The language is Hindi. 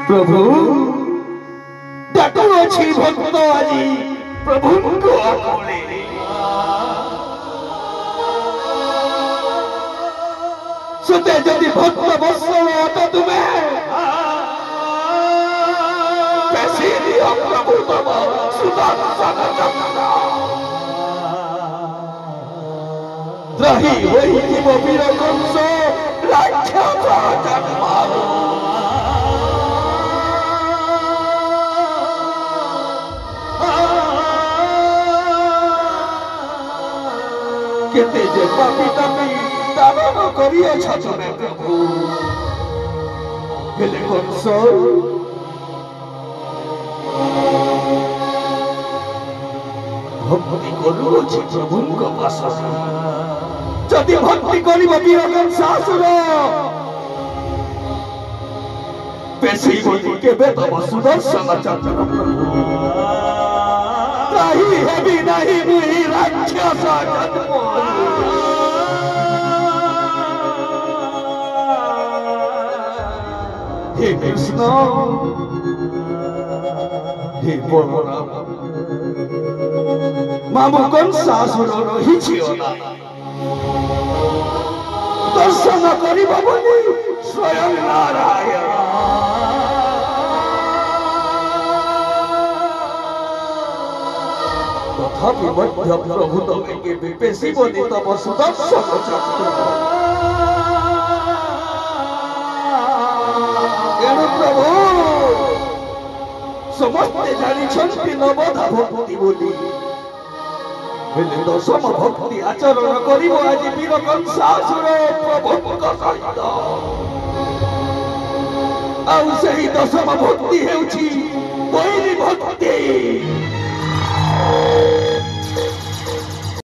प्रभु डाकू अच्छी भक्त आज प्रभु को आकोले सुते जदि भक्त बसल तो तुम्हें पैसे दिया प्रभु तब सुदर्शन चक्र रही वही जीव वीर कंस राक्षस जन्मारो केते जे पापी तापी दान करिए छतने प्रभु हेले कंस भक्ति करू अछि प्रभु को पास जदि भक्ति करिब वीर कंसासुर पेशी बोली के बेतब सुदर्शन चक्र ताही हेबी नहीं मुहि राक्षस जन्म हे कृष्ण हे बलराम मामु कंसासुर रही दर्शन करिब बोली स्वयं नारायण तथापि मध्य प्रभु तमे के विपेशी बोली तब सुदर्शन चक्र प्रभु समस्ते जानी नवधा भक्ति बोली दशम भक्ति आचरण करिब आज वीर कंसासुर प्रभु सहित आउ सही दशम भक्ति हेउछि